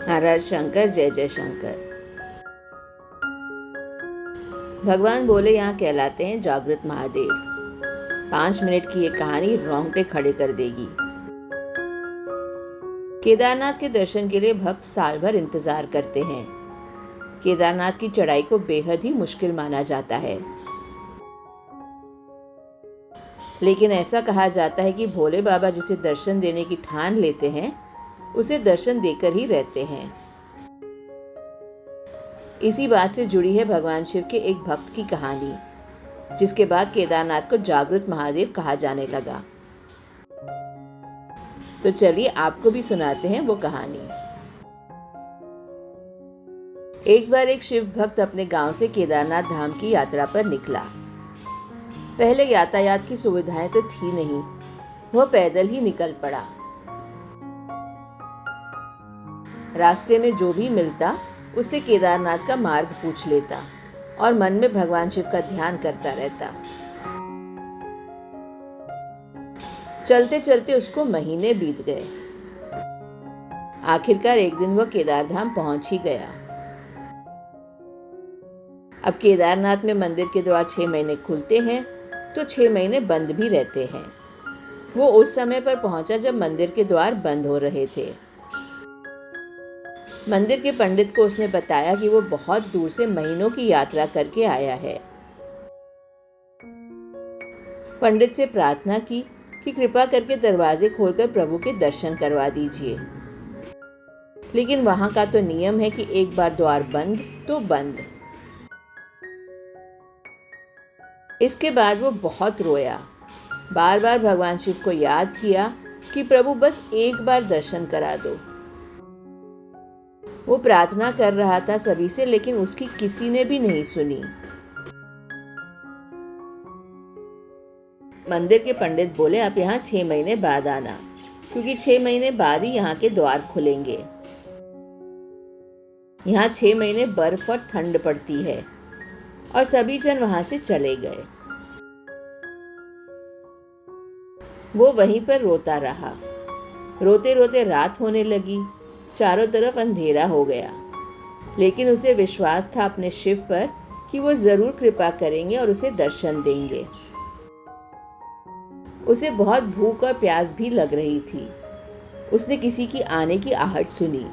हर हर शंकर, जय जय शंकर। भगवान बोले यहाँ कहलाते हैं जागृत महादेव। 5 मिनट की ये कहानी रोंगटे खड़े कर देगी। केदारनाथ के दर्शन के लिए भक्त साल भर इंतजार करते हैं। केदारनाथ की चढ़ाई को बेहद ही मुश्किल माना जाता है, लेकिन ऐसा कहा जाता है कि भोले बाबा जिसे दर्शन देने की ठान लेते हैं उसे दर्शन देकर ही रहते हैं। इसी बात से जुड़ी है भगवान शिव के एक भक्त की कहानी, जिसके बाद केदारनाथ को जागृत महादेव कहा जाने लगा। तो चलिए आपको भी सुनाते हैं वो कहानी। एक बार एक शिव भक्त अपने गांव से केदारनाथ धाम की यात्रा पर निकला। पहले यातायात की सुविधाएं तो थी नहीं, वह पैदल ही निकल पड़ा। रास्ते में जो भी मिलता उससे केदारनाथ का मार्ग पूछ लेता और मन में भगवान शिव का ध्यान करता रहता। चलते चलते उसको महीने बीत गए। आखिरकार एक दिन वह केदारधाम पहुंच ही गया। अब केदारनाथ में मंदिर के द्वार 6 महीने खुलते हैं तो 6 महीने बंद भी रहते हैं। वो उस समय पर पहुंचा जब मंदिर के द्वार बंद हो रहे थे। मंदिर के पंडित को उसने बताया कि वो बहुत दूर से महीनों की यात्रा करके आया है। पंडित से प्रार्थना की कि कृपा करके दरवाजे खोलकर प्रभु के दर्शन करवा दीजिए, लेकिन वहां का तो नियम है कि एक बार द्वार बंद तो बंद। इसके बाद वो बहुत रोया, बार बार भगवान शिव को याद किया कि प्रभु बस एक बार दर्शन करा दो। वो प्रार्थना कर रहा था सभी से, लेकिन उसकी किसी ने भी नहीं सुनी। मंदिर के पंडित बोले आप यहाँ 6 महीने बाद आना, क्योंकि 6 महीने बाद ही यहाँ के द्वार खुलेंगे। यहाँ 6 महीने बर्फ और ठंड पड़ती है। और सभी जन वहां से चले गए। वो वहीं पर रोता रहा। रोते रोते रात होने लगी, चारों तरफ अंधेरा हो गया, लेकिन उसे विश्वास था अपने शिव पर कि वो जरूर कृपा करेंगे और उसे दर्शन देंगे। उसे बहुत भूख और प्यास भी लग रही थी। उसने किसी की आने की आहट सुनी।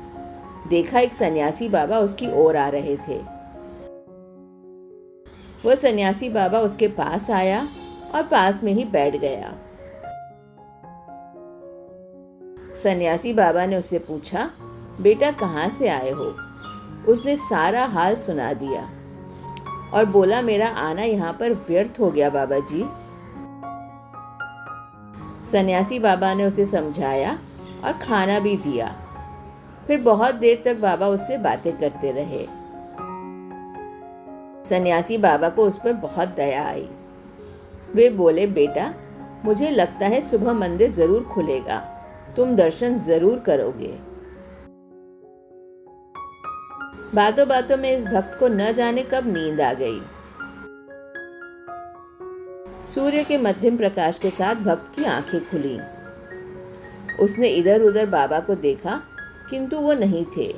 देखा एक सन्यासी बाबा उसकी ओर आ रहे थे। वह सन्यासी बाबा उसके पास आया और पास में ही बैठ गया। सन्यासी बाबा ने उससे पूछा, बेटा कहाँ से आए हो? उसने सारा हाल सुना दिया और बोला, मेरा आना यहाँ पर व्यर्थ हो गया बाबा जी। सन्यासी बाबा ने उसे समझाया और खाना भी दिया। फिर बहुत देर तक बाबा उससे बातें करते रहे। सन्यासी बाबा को उस पर बहुत दया आई। वे बोले, बेटा मुझे लगता है सुबह मंदिर जरूर खुलेगा, तुम दर्शन जरूर करोगे। बातों बातों में इस भक्त को न जाने कब नींद आ गई। सूर्य के मध्यम प्रकाश के साथ भक्त की आंखें खुली। उसने इधर उधर बाबा को देखा, किंतु वो नहीं थे।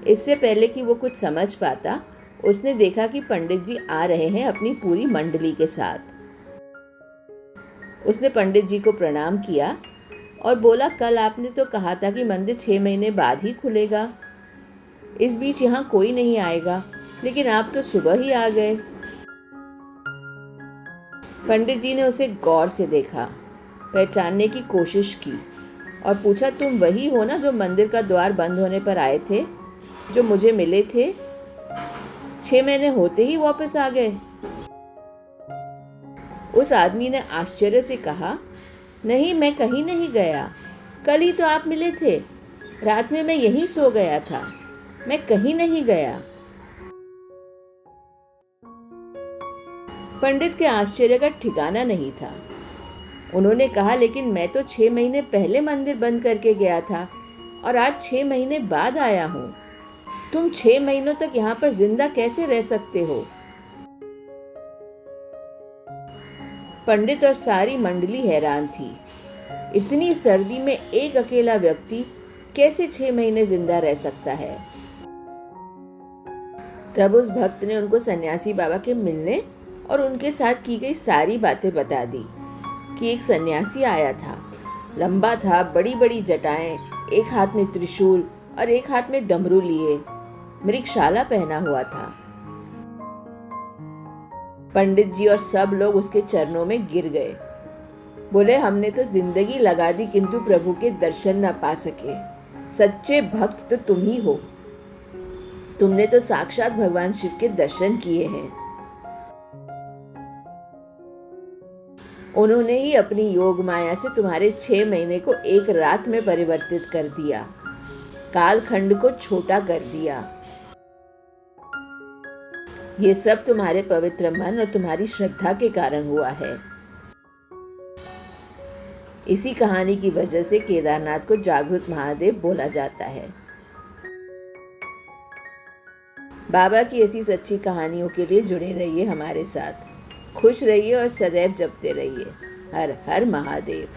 इससे पहले कि वो कुछ समझ पाता, उसने देखा कि पंडित जी आ रहे हैं अपनी पूरी मंडली के साथ। उसने पंडित जी को प्रणाम किया और बोला, कल आपने तो कहा था कि मंदिर 6 महीने बाद ही खुलेगा। इस बीच यहाँ कोई नहीं आएगा, लेकिन आप तो सुबह ही आ गए। पंडित जी ने उसे गौर से देखा, पहचानने की कोशिश की और पूछा, तुम वही हो ना जो मंदिर का द्वार बंद होने पर आए थे, जो मुझे मिले थे? 6 महीने होते ही वापस आ गए। उस आदमी ने आश्चर्य से कहा, नहीं मैं कहीं नहीं गया, कल ही तो आप मिले थे। रात में मैं यहीं सो गया था, मैं कहीं नहीं गया। पंडित के आश्चर्य का ठिकाना नहीं था। उन्होंने कहा, लेकिन मैं तो 6 महीने पहले मंदिर बंद करके गया था और आज 6 महीने बाद आया हूँ। तुम 6 महीनों तक यहाँ पर जिंदा कैसे रह सकते हो? पंडित और सारी मंडली हैरान थी। इतनी सर्दी में एक अकेला व्यक्ति कैसे 6 महीने जिंदा रह सकता है। तब उस भक्त ने उनको सन्यासी बाबा के मिलने और उनके साथ की गई सारी बातें बता दी कि एक सन्यासी आया था, लंबा था, बड़ी बड़ी जटाएं, एक हाथ में त्रिशूल और एक हाथ में डमरू लिए, मृगशाला पहना हुआ था। पंडित जी और सब लोग उसके चरणों में गिर गए। बोले, हमने तो जिंदगी लगा दी किंतु प्रभु के दर्शन न पा सके। सच्चे भक्त तो तुम ही हो। तुमने तो साक्षात भगवान शिव के दर्शन किए हैं। उन्होंने ही अपनी योग माया से तुम्हारे 6 महीने को एक रात में परिवर्तित कर दिया, कालखंड को छोटा कर दिया। ये सब तुम्हारे पवित्र मन और तुम्हारी श्रद्धा के कारण हुआ है। इसी कहानी की वजह से केदारनाथ को जागृत महादेव बोला जाता है। बाबा की ऐसी सच्ची कहानियों के लिए जुड़े रहिए हमारे साथ। खुश रहिए और सदैव जपते रहिए। हर हर महादेव।